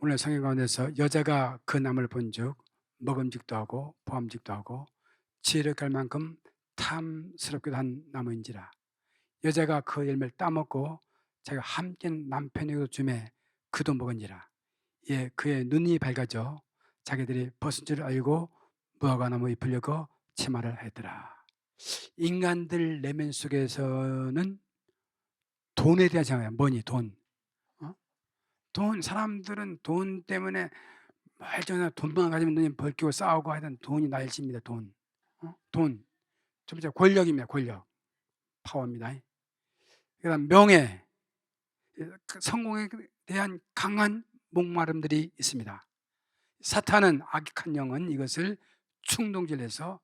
오늘 성경 가운데서 여자가 그 나무를 본즉 먹음직도 하고 보암직도 하고 지혜를 갈 만큼 탐스럽기도 한 나무인지라. 여자가 그 열매를 따먹고 자기가 함께 남편에게도 주매 그도 먹은지라. 예, 그의 눈이 밝아져 자기들이 벗은 줄 알고 무화과나무 잎을 엮어 치마를 했더라. 인간들 내면 속에서는 돈에 대한 생각이야. 머니, 돈. 어? 돈, 사람들은 돈 때문에 말정나 돈만 가지면 눈이 벌끼고 싸우고 하여튼 돈이 날씨입니다. 돈. 돈. 첫 번째 권력입니다. 권력. 파워입니다. 그다음 명예. 성공에 대한 강한 목마름들이 있습니다. 사탄은 악한 영은 이것을 충동질해서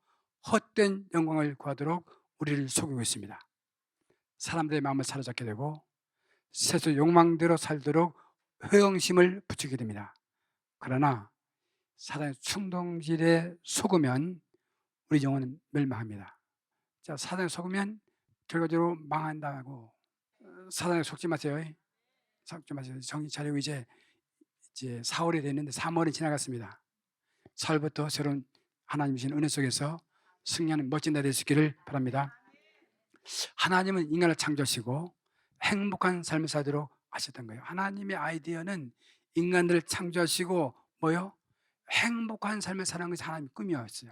헛된 영광을 구하도록 우리를 속이고 있습니다. 사람들의 마음을 사로잡게 되고 세속 욕망대로 살도록 허영심을 부추게 됩니다. 그러나 사단의 충동질에 속으면 우리 영혼은 멸망합니다. 자, 사단에 속으면 결과적으로 망한다고. 사단에 속지 마세요. 속지 마세요. 정신 차리고 이제 4월이 됐는데 3월이 지나갔습니다. 4월부터 새로운 하나님 주신 은혜 속에서 승리하는 멋진 날이 되시기를 바랍니다. 하나님은 인간을 창조하시고 행복한 삶을 살도록 하셨던 거예요. 하나님의 아이디어는 인간들을 창조하시고 뭐요? 행복한 삶을 사는 것이 하나님의 꿈이었어요.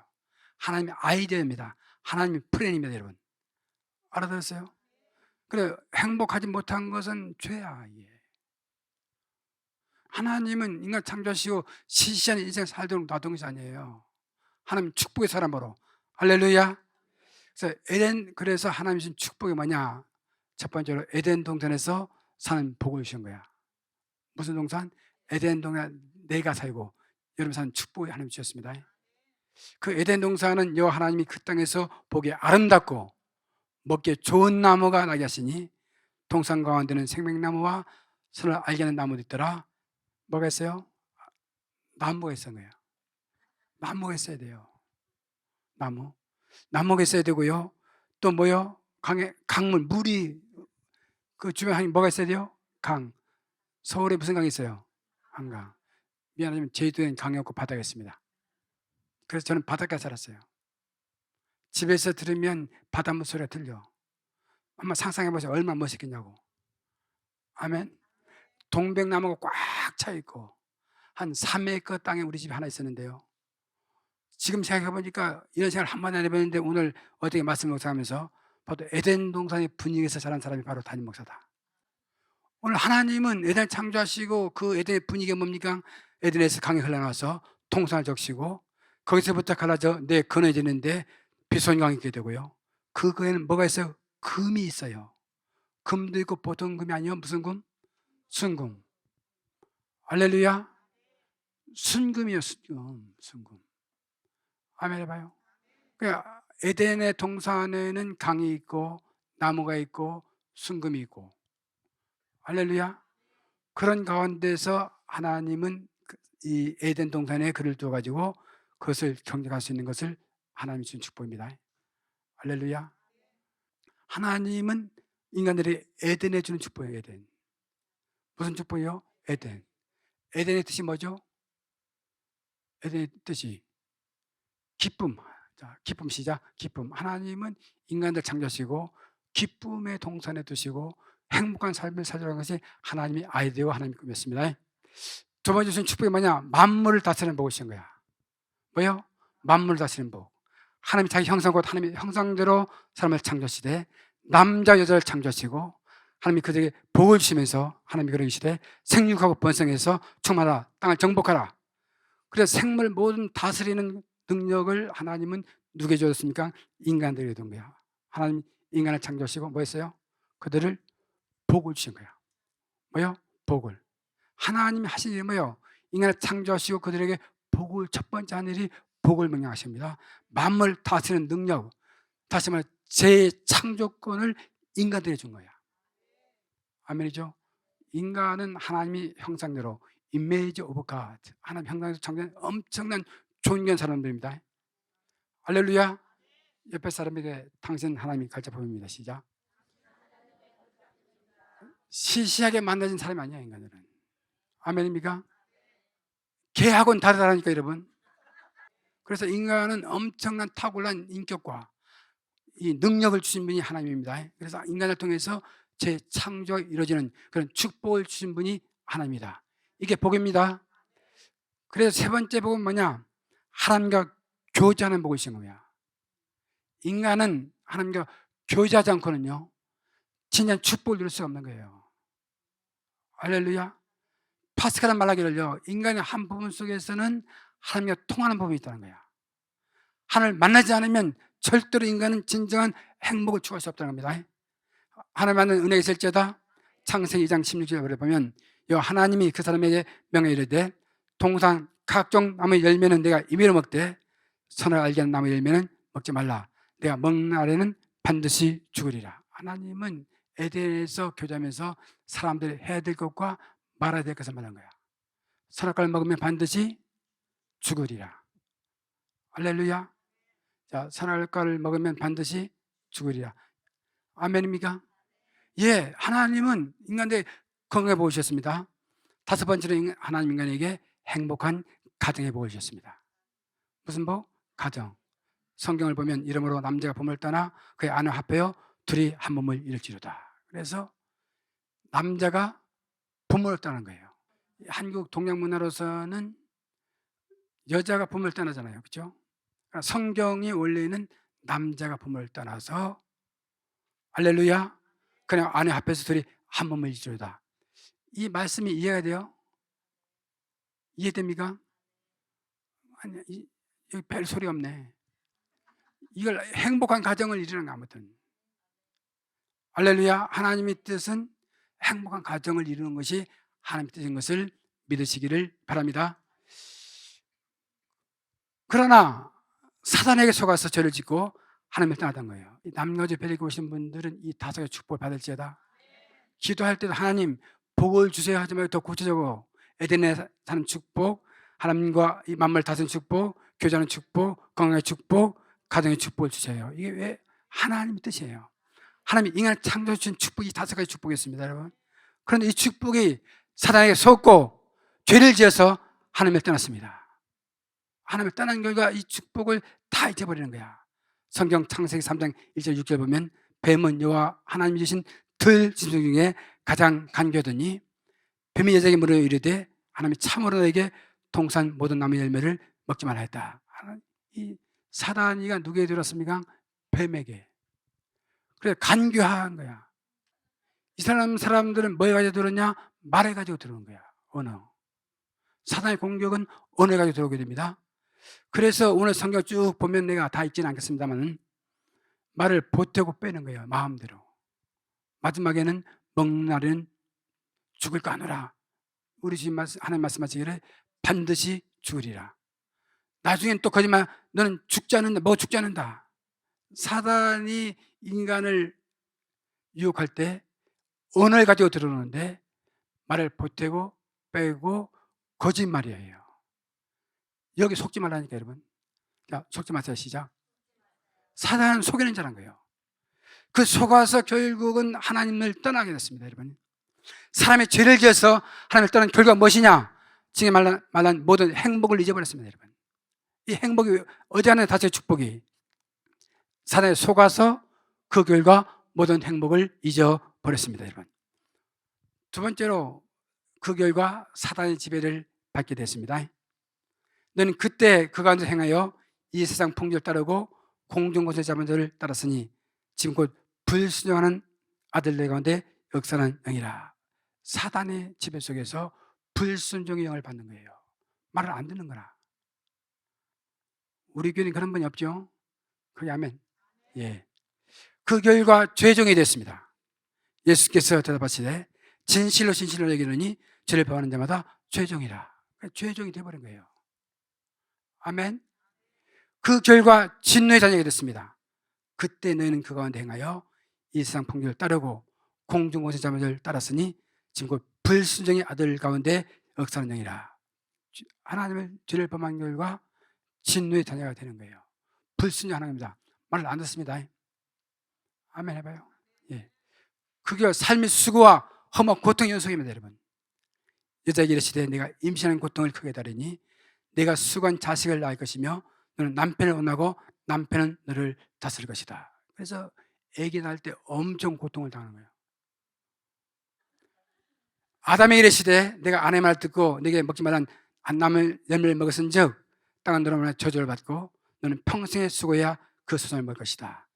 하나님의 아이디어입니다. 하나님의 플랜입니다, 여러분. 알아들었어요? 그래, 행복하지 못한 것은 죄야. 예. 하나님은 인간 창조하시고 시시한 인생 살도록 놔둔 것이 아니에요. 하나님 축복의 사람으로. 할렐루야. 그래서 하나님 주신 축복이 뭐냐? 첫 번째로 에덴 동산에서 사는 복을 주신 거야. 무슨 동산? 에덴 동산 내가 살고 여러분 사는 축복이 하나님 주셨습니다. 그 에덴 동산은 여호와 하나님이 그 땅에서 보기에 아름답고 먹기에 좋은 나무가 나게 하시니 동산 가운데는 생명나무와 선을 알게 하는 나무도 있더라. 뭐가 있어요? 나무가 있어야 돼요. 나무가 있어야 돼요. 나무가 있어야 되고요. 또 뭐요? 강물, 물이 그 주변에 뭐가 있어야 돼요? 강. 서울에 무슨 강이 있어요? 한강. 미안하지만 제주도에는 강이 없고 바다가 있습니다. 그래서 저는 바닷가에 살았어요. 집에서 들으면 바닷물 소리가 들려. 한번 상상해보세요. 얼마나 멋있겠냐고. 아멘. 동백나무가 꽉 차 있고 한 3에이커 땅에 우리 집이 하나 있었는데요. 지금 생각해보니까 이런 생각을 한 번도 안 해봤는데 오늘 어떻게 말씀 묵상하면서 봐도 에덴 동산의 분위기에서 자란 사람이 바로 담임 목사다. 오늘 하나님은 에덴 창조하시고 그 에덴의 분위기가 뭡니까? 에덴에서 강이 흘러나와서 동산을 적시고 거기서부터 갈라져 내 건너지는데 비손강이 있게 되고요. 그거에는 뭐가 있어요? 금이 있어요. 금도 있고 보통 금이 아니요. 무슨 금? 순금. 할렐루야. 순금이요. 순금. 아멘 해봐요. 그러니까 에덴의 동산에는 강이 있고 나무가 있고 순금이 있고. 할렐루야. 그런 가운데서 하나님은 이 에덴 동산에 그를 두어가지고 그것을 경작할 수 있는 것을 하나님이 주신 축복입니다. 할렐루야. 하나님은 인간들이 에덴에 주는 축복이에요. 에덴. 무슨 축복이요? 에덴. 에덴의 뜻이 뭐죠? 에덴의 뜻이 기쁨. 자, 기쁨 시작. 기쁨. 하나님은 인간들 창조하시고 기쁨의 동산에 두시고 행복한 삶을 살려는 것이 하나님의 아이디어와 하나님의 꿈이었습니다. 두 번째 주신 축복이 뭐냐? 만물을 다스리는 복을 주신 거야. 뭐요? 만물을 다스리는 복. 하나님이 자기 형상 곧 하나님의 형상대로 사람을 창조하시되 남자 여자를 창조하시고 하나님이 그들에게 복을 주시면서 하나님이 그러시되 생육하고 번성해서 충만하라 땅을 정복하라. 그래서 생물 모든 다스리는 능력을 하나님은 누구에게 주셨습니까? 인간들에게 준 거야. 하나님 인간을 창조하시고 뭐 했어요? 그들을 복을 주신 거야. 뭐요? 복을. 하나님이 하신 일이 뭐요? 인간을 창조하시고 그들에게 복을, 첫 번째 한 일이 복을 명령하십니다. 만물 다스리는 능력, 다시 말해 재창조권을 인간들에게 준 거야. 아멘이죠? 인간은 하나님이 형상대로 image of God, 하나님 형상에서 창조한 엄청난 존귀한 사람들입니다. 할렐루야. 옆에 사람에게 당신 하나님이 가르쳐 보입니다. 시작. 시시하게 만나진 사람이 아니야. 인간들은. 아멘입니까? 개하고는 다르다니까 여러분. 그래서 인간은 엄청난 탁월한 인격과 이 능력을 주신 분이 하나님입니다. 그래서 인간을 통해서 재창조가 이루어지는 그런 축복을 주신 분이 하나님입니다. 이게 복입니다. 그래서 세 번째 복은 뭐냐? 하나님과 교제하는 복을 주신 거야. 인간은 하나님과 교제하지 않고는요 진짜 축복을 누릴 수가 없는 거예요. 할렐루야. 파스칼은 말하기를요, 인간의 한 부분 속에서는 하나님과 통하는 부분이 있다는 거야. 하나님을 만나지 않으면 절대로 인간은 진정한 행복을 추구할 수 없다는 겁니다. 하나님 만난 은혜가 있을지어다. 창세기 2장 16절에 보면 하나님이 그 사람에게 명하여 이르되 동산 각종 나무의 열매는 내가 임의로 먹되 선을 알게 하는 나무의 열매는 먹지 말라. 내가 먹는 날에는 반드시 죽으리라. 하나님은 에덴에서 교제하면서 사람들이 해야 될 것과 말아야 될 것을 말한 거야. 선악과를 먹으면 반드시 죽으리라. 할렐루야. 자, 선악과를 먹으면 반드시 죽으리라. 아멘입니까? 예, 하나님은 인간들 건강해 보이셨습니다. 다섯 번째로 하나님 인간에게 행복한 가정에 보이셨습니다. 무슨 복? 가정. 성경을 보면 이러므로 남자가 부모를 떠나 그의 아내와 합하여 둘이 한 몸을 이룰지로다. 그래서 남자가 부모를 떠나는 거예요. 한국 동양 문화로서는 여자가 부모를 떠나잖아요. 그렇죠? 성경이 원래는 남자가 부모를 떠나서 할렐루야 그냥 아내 합해서 둘이 한 몸을 이루다. 이 말씀이 이해가 돼요? 이해됩니까? 아니, 여기 별 소리 없네. 이걸 행복한 가정을 이루는 거 아무튼. 할렐루야. 하나님의 뜻은 행복한 가정을 이루는 것이 하나님의 뜻인 것을 믿으시기를 바랍니다. 그러나 사단에게 속아서 죄를 짓고 하나님을 떠나던 거예요. 남녀주 베리고 오신 분들은 이 다섯 가지 축복을 받을지어다. 기도할 때도 하나님 복을 주세요 하지 말고 더 구체적으로 에덴에 사는 축복, 하나님과 이 만물 다스리는 축복, 교제하는 축복, 건강의 축복, 가정의 축복을 주세요. 이게 왜 하나님의 뜻이에요. 하나님이 인간을 창조해 주신 축복이 다섯 가지 축복이었습니다, 여러분. 그런데 이 축복이 사단에게 속고 죄를 지어서 하나님을 떠났습니다. 하나님을 떠난 결과 이 축복을 다 잊어버리는 거야. 성경 창세기 3장 1절 6절 보면 뱀은 여호와 하나님이 주신 들 짐승 중에 가장 간교하더니 뱀이 여자에게 물어 이르되 하나님이 참으로 너에게 동산 모든 나무의 열매를 먹지 말라 했다. 이 사단이가 누구에게 들었습니까? 뱀에게. 그래서 간교한 거야. 이 사람들은 뭐에 가지고 들었냐? 말에 가지고 들어온 거야. 언어. 사단의 공격은 언어에 가지고 들어오게 됩니다. 그래서 오늘 성경 쭉 보면 내가 다 읽지는 않겠습니다만 말을 보태고 빼는 거예요. 마음대로. 마지막에는 먹는 날에는 죽을 거 아노라. 우리 주님 하나님 말씀하시기를 반드시 죽으리라. 나중엔 또 거짓말, 너는 죽지 않는다. 뭐 죽지 않는다. 사단이 인간을 유혹할 때 언어를 가지고 들어오는데 말을 보태고 빼고 거짓말이에요. 여기 속지 말라니까 여러분. 자, 속지 마세요. 시작. 사단은 속이는 자란 거예요. 그 속아서 결국은 하나님을 떠나게 됐습니다, 여러분. 사람이 죄를 지어서 하나님을 떠난 결과가 무엇이냐? 지금 말한 모든 행복을 잊어버렸습니다, 여러분. 이 행복이 어디하는 다섯의 축복이 사단에 속아서 그 결과 모든 행복을 잊어버렸습니다, 여러분. 두 번째로 그 결과 사단의 지배를 받게 됐습니다. 너는 그때 그 가운데 행하여 이 세상 풍조를 따르고 공중곳의 자본들을 따랐으니 지금 곧 불순종하는 아들들 가운데 역사는 영이라. 사단의 지배 속에서 불순종의 영을 받는 거예요. 말을 안 듣는 거라. 우리 교회는 그런 분이 없죠? 그게 아멘. 예. 그 결과 죄종이 됐습니다. 예수께서 대답하시되 진실로 진실로 얘기하노니 죄를 범하는 자마다 죄종이라. 죄종이 되어버린 거예요. 아멘. 그 결과 진노의 자녀가 됐습니다. 그때 너희는 그 가운데 행하여 이 세상 풍조를 따르고 공중곳의 자매를 따랐으니 지금 곧 불순종의 아들 가운데 역사는 영이라. 하나님을 죄를 범한 결과 진노의 자녀가 되는 거예요. 불순종 하나님입니다. 말을 안 듣습니다. 아멘 해봐요. 예. 그게 삶의 수고와 험한 고통의 연속입니다, 여러분. 여자에게 이르시되 내가 임신하는 고통을 크게 다르니 내가 수고한 자식을 낳을 것이며 너는 남편을 원하고 남편은 너를 다스릴 것이다. 그래서 아기 낳을 때 엄청 고통을 당하는 거예요. 아담에게 이르시되 내가 아내의 말을 듣고 내게 먹지 말란 안 나물 열매를 먹었은즉 땅은 너로 말하여 저주를 받고 너는 평생의 수고야 그 소송을 먹을 것이다.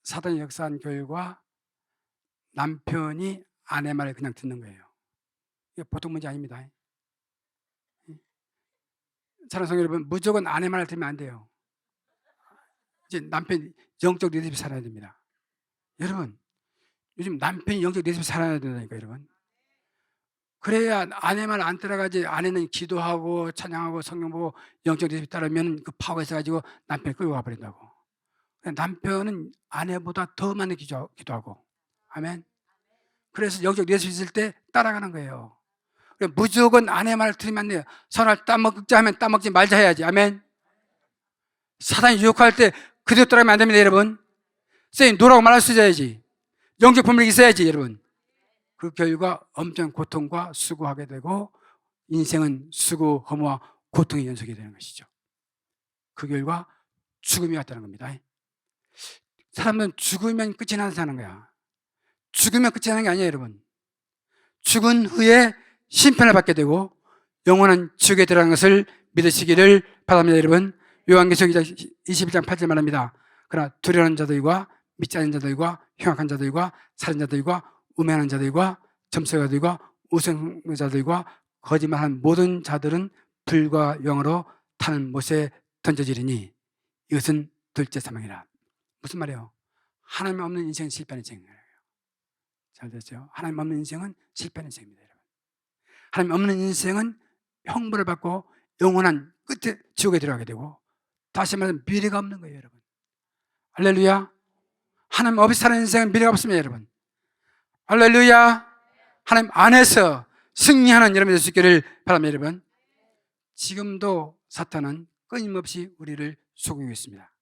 사단이 역사한 결과 남편이 아내 말을 그냥 듣는 거예요. 이게 보통 문제 아닙니다. 사랑하는 성도 여러분, 무조건 아내 말을 들으면 안 돼요. 이제 남편 영적 리더십이 살아야 됩니다. 여러분, 요즘 남편이 영적 리더십이 살아야 된다니까 여러분. 그래야 아내 말 안 따라가지. 아내는 기도하고 찬양하고 성경 보고 영적 리더십이 따르면 그 파워가 있어가지고 남편이 끌고 가버린다고. 남편은 아내보다 더 많이 기도하고. 아멘. 그래서 영적 리더십이 있을 때 따라가는 거예요. 무조건 아내 말을 들으면 안 돼요. 선을 따먹자 하면 따먹지 말자 해야지. 아멘. 사단이 유혹할 때 그대로 따라가면 안 됩니다 여러분. 선생님 노라고 말할 수 있어야지. 영적 분별이 있어야지 여러분. 그 결과 엄청 고통과 수고하게 되고 인생은 수고, 허무와 고통의 연속이 되는 것이죠. 그 결과 죽음이 왔다는 겁니다. 사람은 죽으면 끝이 나서 사는 거야. 죽으면 끝이 나는 게 아니에요 여러분. 죽은 후에 심판을 받게 되고 영원한 지옥에 들어가는 것을 믿으시기를 바랍니다 여러분. 요한계시록 21장 8절 말합니다. 그러나 두려워하는 자들과 믿지 않는 자들과 흉악한 자들과 살인자들과 우매하는 자들과 점수자들과 우승자들과 거짓말하는 모든 자들은 불과 영으로 타는 못에 던져지리니 이것은 둘째 사망이라. 무슨 말이에요? 하나님 없는 인생은 실패하는 인생이에요. 잘 됐죠? 하나님 없는 인생은 실패하는 인생입니다 여러분. 하나님 없는 인생은 형벌을 받고 영원한 끝에 지옥에 들어가게 되고 다시 말하면 미래가 없는 거예요 여러분. 할렐루야. 하나님 없이 사는 인생은 미래가 없습니다 여러분. 할렐루야. 하나님 안에서 승리하는 여러분이 될 수 있기를 바랍니다 여러분. 지금도 사탄은 끊임없이 우리를 속이고 있습니다.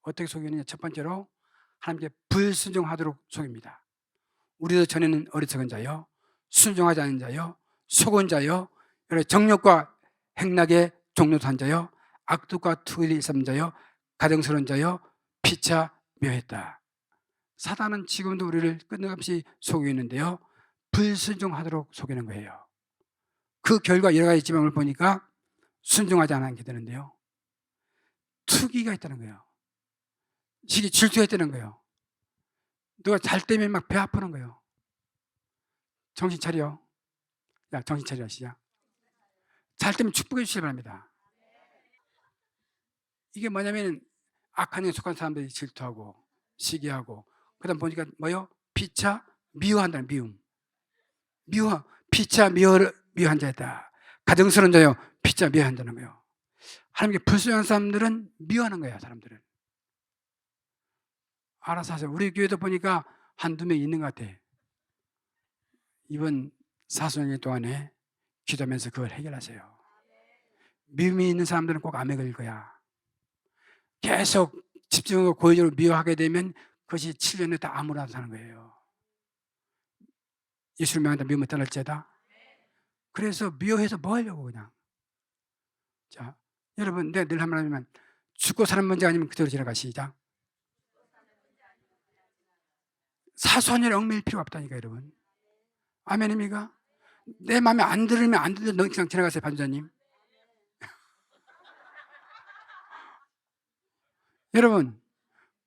어떻게 속이느냐? 첫 번째로 하나님께 불순종하도록 속입니다. 우리도 전에는 어리석은 자요, 순종하지 않은 자요, 속은 자요, 정욕과 행락의 종로한 자요, 악독과 투일이 일삼는 자요, 가정스러운 자요, 피차 묘했다. 사단은 지금도 우리를 끊임없이 속이고 있는데요, 불순종하도록 속이는 거예요. 그 결과 여러 가지 지방을 보니까 순종하지 않게 되는데요, 투기가 있다는 거예요. 시기 질투가 있다는 거예요. 누가 잘 때면 막 배 아프는 거예요. 정신 차려. 야, 정신 차려 시작. 잘 때면 축복해 주시기 바랍니다. 이게 뭐냐면 악한 에 속한 사람들이 질투하고 시기하고, 그다음 보니까 뭐요? 피차 미워한다는 미움. 미워, 피차 미워한 자다. 가정스러운 자요, 피차 미워한다는 거예요. 하나님께 불순종한 사람들은 미워하는 거예요. 사람들은 알아서 하세요. 우리 교회도 보니까 한두 명 있는 것 같아. 이번 사순일 동안에 기도하면서 그걸 해결하세요. 미움이 있는 사람들은 꼭 암에 걸릴 거야. 계속 집중하고 고의적으로 미워하게 되면 그것이 7년에 다 암으로 나타나는 거예요. 예수를 명한다 미움을 떠날지어다. 그래서 미워해서 뭐 하려고 그냥. 자, 여러분 내가 늘 한 말 하면 죽고 사는 문제 아니면 그대로 지나가. 시작. 사소한 일에 얽매일 필요가 없다니까 여러분. 아멘입니까? 내 마음에 안 들으면 안 들면 너 그냥 지나가세요 반주자님. 여러분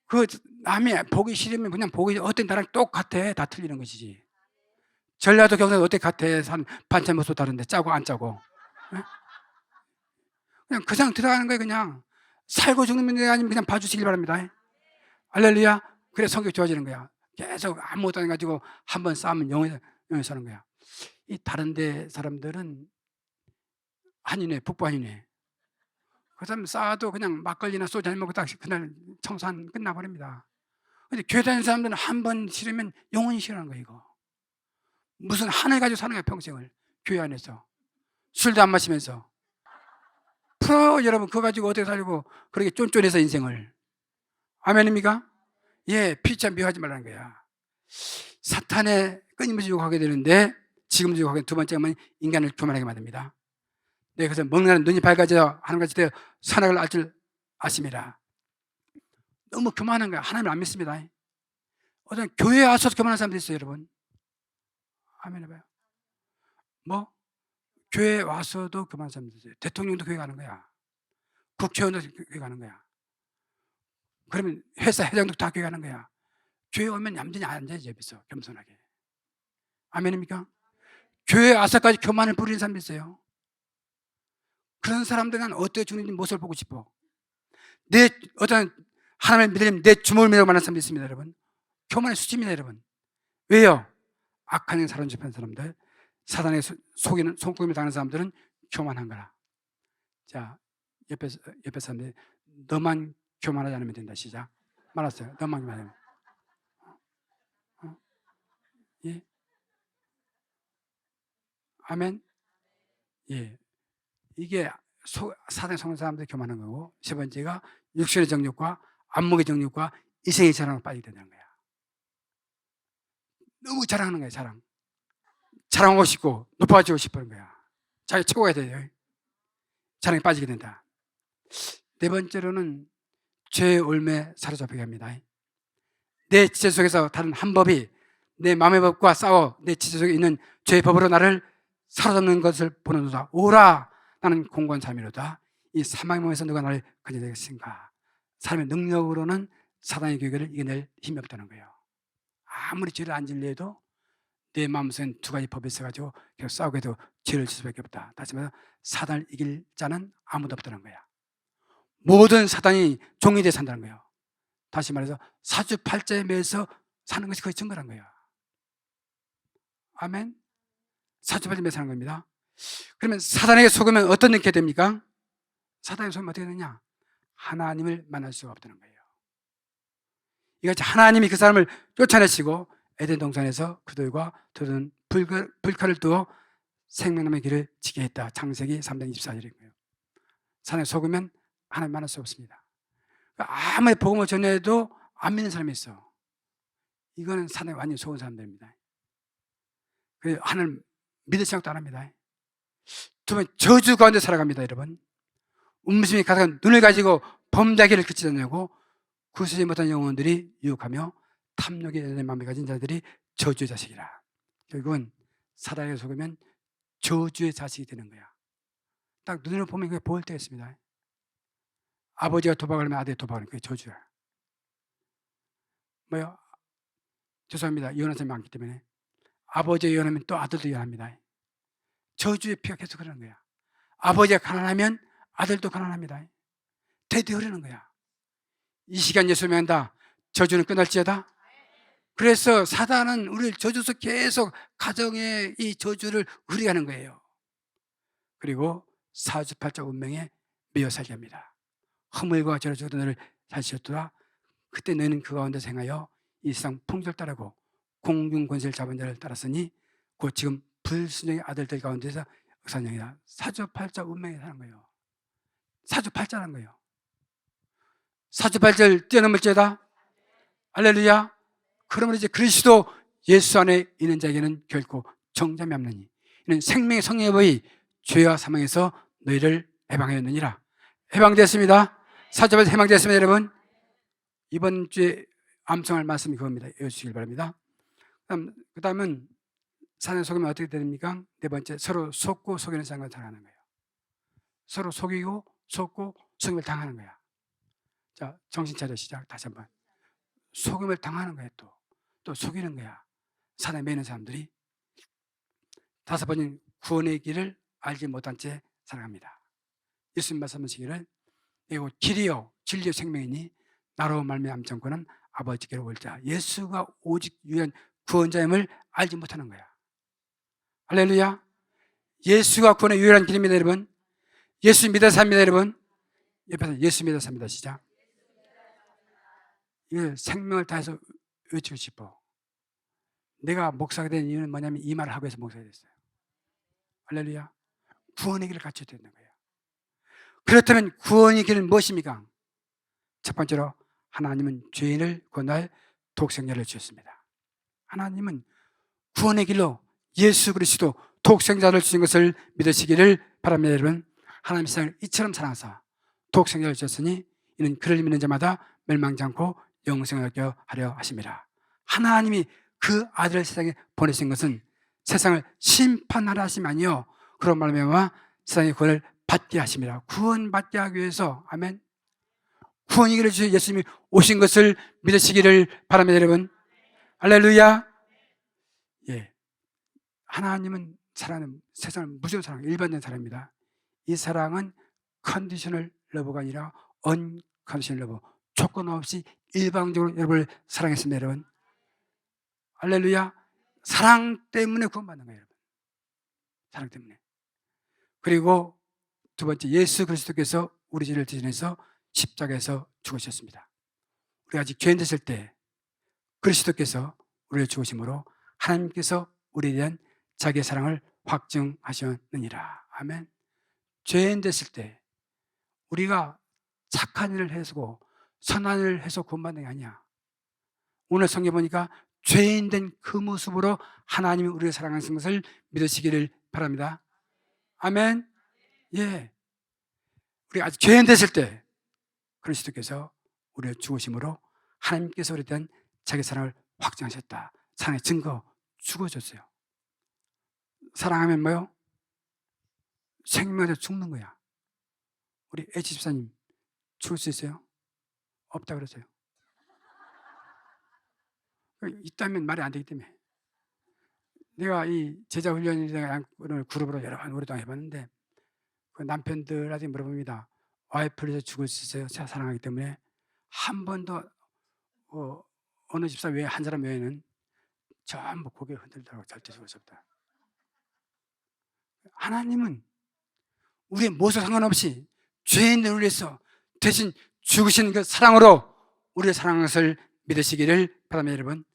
그 남이 보기 싫으면 그냥 보기, 어떤 나랑 똑같아. 다 틀리는 것이지. 전라도 경상도 어떻게 같아? 산 반찬 모습 다른데 짜고 안 짜고. 네? 그냥 그냥 들어가는 거예요. 그냥 살고 죽는 문제 아니면 그냥 봐주시길 바랍니다. 할렐루야. 그래 성격 좋아지는 거야. 계속 아무것도 안 가지고 한번 싸우면 영원히 사는 거야. 이 다른데 사람들은 한인회, 북부 한인회. 그 사람 싸워도 그냥 막걸리나 소주 한 먹고 딱 그날 청산 끝나버립니다. 근데 교회 다니는 사람들은 한 번 싫으면 영원히 싫어하는 거예요. 이거 무슨 하늘 가지고 사는 거야 평생을. 교회 안에서 술도 안 마시면서. 여러분 그거 가지고 어떻게 살고 그렇게 쫀쫀해서 인생을. 아멘입니까? 예, 피차 미워하지 말라는 거야. 사탄의 끊임없이 유혹하게 되는데 지금도 하고 두 번째는 인간을 교만하게 만듭니다. 네, 그래서 먹는 눈이 밝아져 하나님같이 되어 선악을 알 줄 아심이라. 너무 교만한 거야. 하나님을 안 믿습니다. 어떤 교회에 와서도 교만한 사람도 있어요, 여러분. 아멘 해봐요. 뭐? 교회에 와서도 교만한 사람도 있어요. 대통령도 교회 가는 거야. 국회의원도 교회 가는 거야. 그러면 회사 회장도 다 교회 가는 거야. 교회 오면 얌전히 앉아야지, 옆에서 겸손하게. 아멘입니까? 교회에 와서까지 교만을 부리는 사람도 있어요. 그런 사람들은 어떻게 주는지 모습을 보고 싶어. 내 어떤 하나님을 믿으려면 내 주먹을 믿으라고 말하는 사람도 있습니다, 여러분. 교만의 수치입니다, 여러분. 왜요? 악한 영 사로잡힌 사람들, 사단의 속이는 손꼽임을 당하는 사람들은 교만한 거라. 자, 옆에 사람들이 너만 교만하지 않으면 된다. 시작. 말았어요. 너만 교만하면. 예? 아멘? 예. 이게 사단에 속는 사람들이 교만한 거고, 세 번째가 육신의 정욕과 안목의 정욕과 이생의 자랑으로 빠지게 된다는 거야. 너무 자랑하는 거야, 자랑. 자랑하고 싶고 높아지고 싶은 거야. 자기 최고가 돼요. 자랑에 빠지게 된다. 네 번째로는 죄의 올매에 사로잡히게 합니다. 내 지체 속에서 다른 한 법이 내 마음의 법과 싸워 내 지체 속에 있는 죄의 법으로 나를 사로잡는 것을 보는도다. 오라, 나는 공고한 삶이로다. 이 사망의 몸에서 누가 나를 건져내겠습니까? 사람의 능력으로는 사단의 교계를 이겨낼 힘이 없다는 거예요. 아무리 죄를 안 질려도 내 마음속엔 두 가지 법이 있어가지고 계속 싸우게 해도 죄를 질 수밖에 없다. 다시 말해서 사단을 이길 자는 아무도 없다는 거야. 모든 사단이 종이 되어 산다는 거예요. 다시 말해서 사주팔자에 매여서 사는 것이 거의 증거란 거예요. 아멘. 사주팔자에 매여 사는 겁니다. 그러면 사단에게 속으면 어떤 일이 됩니까? 사단에게 속으면 어떻게 되느냐? 하나님을 만날 수가 없다는 거예요. 이같이 하나님이 그 사람을 쫓아내시고 에덴 동산에서 그들과 둘은 불칼을 두어 생명나무의 길을 지게 했다. 창세기 3장 24절이고요. 사단에 속으면 하나님 만날 수 없습니다. 아무리 복음을 전해도 안 믿는 사람이 있어. 이거는 사단에 완전히 속은 사람들입니다. 그래서 하나님 믿을 생각도 안 합니다. 두 번 저주 가운데 살아갑니다, 여러분. 음심이 가득한 눈을 가지고 범죄하기를 그치지 않냐고 구수지 못한 영혼들이 유혹하며 탐욕의 마음을 가진 자들이 저주의 자식이라. 결국은 사단에 속으면 저주의 자식이 되는 거야. 딱 눈으로 보면 그게 보일 때가 있습니다. 아버지가 도박을 하면 아들이 도박을 하면 그게 저주야. 뭐요? 죄송합니다. 이혼한 사람이 많기 때문에. 아버지가 이혼하면 또 아들도 이혼합니다. 저주의 피가 계속 흐르는 거야. 아버지가 가난하면 아들도 가난합니다. 대대 흐르는 거야. 이 시간 예수 믿는다. 저주는 끝날지어다. 그래서 사단은 우리를 저주서 계속 가정의 이 저주를 흐리게 하는 거예요. 그리고 사주팔자 운명에 매여 살게 합니다. 허물과 죄로 죽었던 너를 살리셨도다. 그때 너희는 그 가운데서 행하여 이 세상 풍조를 따르고 공중 권세를 잡은 자를 따랐으니 곧 지금 불순종의 아들들 가운데서 역사령이다. 사주팔자 운명에 사는 거예요. 사주팔자라는 거예요. 사주팔자를 뛰어넘을지어다. 할렐루야. 그러면 이제 그리스도 예수 안에 있는 자에게는 결코 정잠이 없느니 이는 생명의 성령의 법이 죄와 사망에서 너희를 해방하였느니라. 해방되었습니다. 사주팔자 해방되었습니다, 여러분. 이번 주에 암송할 말씀이 그겁니다. 외워주시길 바랍니다. 그 다음은 사단에 속으면 어떻게 됩니까? 네 번째, 서로 속고 속이는 상관을 당하는 거예요. 서로 속이고 속고 속임을 당하는 거야. 자, 정신 차려 시작. 다시 한번. 속임을 당하는 거야. 또 속이는 거야. 사단에 매이는 사람들이. 다섯 번째는 구원의 길을 알지 못한 채 살아갑니다. 예수님 말씀하시기를 이거 길이요 진리요 생명이니 나로 말미암아 정권은 아버지께로 올 자. 예수가 오직 유일한 구원자임을 알지 못하는 거야. 할렐루야. 예수가 구원의 유일한 길입니다, 여러분. 예수 믿어 삽니다, 여러분. 옆에서 예수 믿어 삽니다. 시작. 이걸 생명을 다해서 외치고 싶어. 내가 목사가 된 이유는 뭐냐면 이 말을 하고 해서 목사가 됐어요. 할렐루야. 구원의 길을 갖춰야 되는 거예요. 그렇다면 구원의 길은 무엇입니까? 첫 번째로 하나님은 죄인을 구원할 독생자를 주셨습니다. 하나님은 구원의 길로 예수 그리스도 독생자를 주신 것을 믿으시기를 바랍니다. 여러분, 하나님 세상을 이처럼 사랑하사 독생자를 주셨으니 이는 그를 믿는 자마다 멸망지 않고 영생을 얻게 하려 하심이라. 하나님이 그 아들을 세상에 보내신 것은 세상을 심판하라 하심이 아니요 그런 말미암아 세상의 구원을 받게 하심이라. 구원받게 하기 위해서, 아멘, 구원이기를 주신 예수님이 오신 것을 믿으시기를 바랍니다. 여러분, 할렐루야. 예, 하나님은 사랑하는, 세상을 무조건 사랑해요. 일반적인 사랑입니다. 이 사랑은 컨디셔널 러브가 아니라 언컨디셔널 러브, 조건 없이 일방적으로 여러분을 사랑했습니다. 여러분, 할렐루야. 사랑 때문에 구원받는 거예요. 여러분, 사랑 때문에. 그리고 두 번째, 예수 그리스도께서 우리 죄를 대신해서 십자가에서 죽으셨습니다. 우리가 아직 죄인 됐을 때 그리스도께서 우리를 죽으심으로 하나님께서 우리에 대한 자기의 사랑을 확증하셨느니라. 아멘. 죄인 됐을 때 우리가 착한 일을 해서 선한 일을 해서 구원받는 게 아니야. 오늘 성경 보니까 죄인 된 그 모습으로 하나님이 우리를 사랑하신 것을 믿으시기를 바랍니다. 아멘. 예, 우리가 아직 죄인 됐을 때 그리스도께서 우리를 죽으심으로 하나님께서 우리에 대한 자기 사랑을 확증하셨다. 사랑의 증거 죽어줬어요. 사랑하면 뭐요? 생명에서 죽는 거야. 우리 H 집사님 죽을 수 있어요? 없다 그러세요. 있다면 말이 안 되기 때문에. 내가 이 제자 훈련이나 그룹으로 여러 번 오랫동안 해봤는데 그 남편들한테 물어봅니다. 와이프를 위해서 죽을 수 있어요? 제가 사랑하기 때문에. 한 번도 어느 집사 외에 한 사람 외에는 전부 고개 흔들더라고. 절대 죽을 수 없다. 하나님은 우리의 모습 상관없이 죄인들을 위해서 대신 죽으신 그 사랑으로 우리를 사랑하는 것을 믿으시기를 바랍니다. 여러분,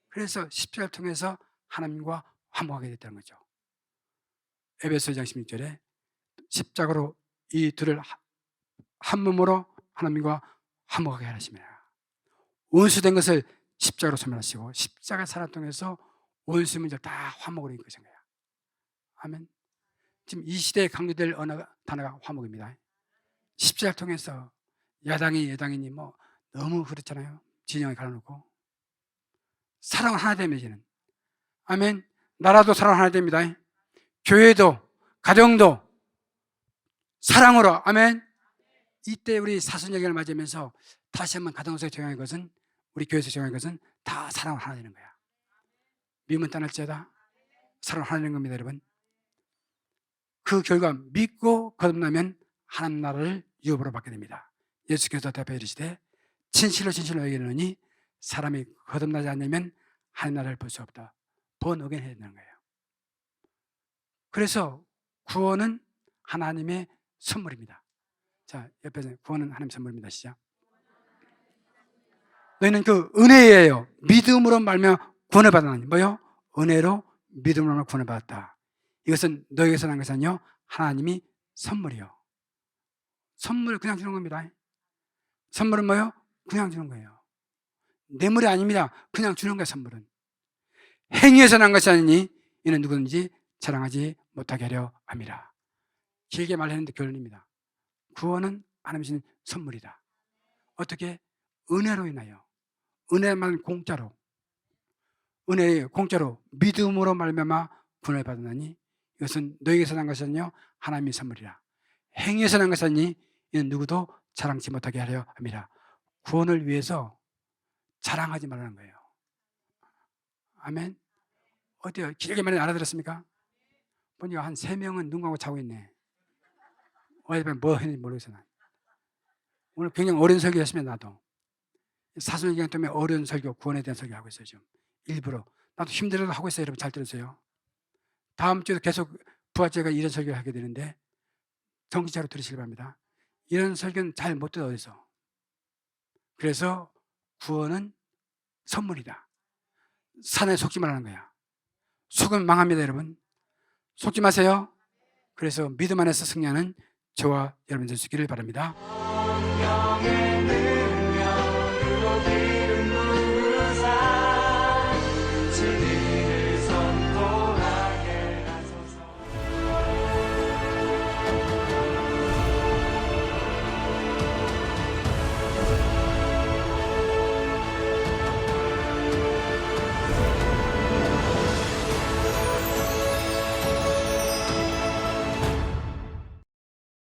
그래서 십자가를 통해서 하나님과 화목하게 됐다는 거죠. 에베소 2장 16절에 십자가로 이 둘을 한 몸으로 하나님과 화목하게 하십니다. 원수된 것을 십자가로 소멸하시고 십자가 사랑 통해서 원수 문제를 다 화목으로 이끄신 거야. 아멘. 지금 이 시대에 강조될 단어가 화목입니다. 십자가를 통해서 야당이 여당이니 뭐 너무 그렇잖아요. 진영에 갈라놓고 사랑은 하나 됩니다. 이제는. 아멘. 나라도 사랑 하나 됩니다. 교회도 가정도 사랑으로. 아멘. 이때 우리 사순절기를 맞으면서 다시 한번 가정에서 정한 것은, 우리 교회에서 정한 것은 다 사랑을 하나 되는 거야. 미움은 떠날지어다 사랑을 하나 되는 겁니다. 여러분, 그 결과 믿고 거듭나면 하나님 나라를 유업으로 받게 됩니다. 예수께서 대답해 이르시되 진실로 진실로 얘기하노니 사람이 거듭나지 않으면 하나님 나라를 볼 수 없다. 본 어겐 해야 되는 거예요. 그래서 구원은 하나님의 선물입니다. 자, 옆에서 구원은 하나님의 선물입니다. 시작. 너희는 그 은혜예요. 믿음으로 말며 구원을 받았나니. 뭐요? 은혜로 믿음으로 말며 구원을 받았다. 이것은 너희에게서 난 것이 아니요 하나님이 선물이요. 선물 그냥 주는 겁니다. 선물은 뭐요? 그냥 주는 거예요. 뇌물이 아닙니다. 그냥 주는 거예요. 선물은 행위에서 난 것이 아니니 이는 누구든지 자랑하지 못하게 하려 함이라. 길게 말했는데 결론입니다. 구원은 하나님이 주신 선물이다. 어떻게? 은혜로 인하여. 은혜만 공짜로, 은혜에 공짜로 믿음으로 말미암아 구원을 받았나니 이것은 너희에게서 난 것이 아니요 하나님의 선물이라. 행위에서 난 것이 아니니 이는 누구도 자랑치 못하게 하려 함이라. 구원을 위해서 자랑하지 말라는 거예요. 아멘. 어때요? 길게 말해 알아들었습니까? 보니까 한 3명은 눈 감고 자고 있네. 어디 보면 뭐 했는지 모르겠어. 난 오늘 굉장히 어려운 설교였으면 나도 사순절 기간 때문에 어려운 설교, 구원에 대한 설교하고 있어요. 지금 일부러. 나도 힘들어도 하고 있어요. 여러분 잘 들으세요. 다음 주에도 계속 부활절가 이런 설교를 하게 되는데 정신차려 들으시기 바랍니다. 이런 설교는 잘 못 들어 어디서. 그래서 구원은 선물이다. 산에 속지 말라는 거야. 속으면 망합니다. 여러분 속지 마세요. 그래서 믿음 안에서 승리하는 저와 여러분 되시기를 바랍니다.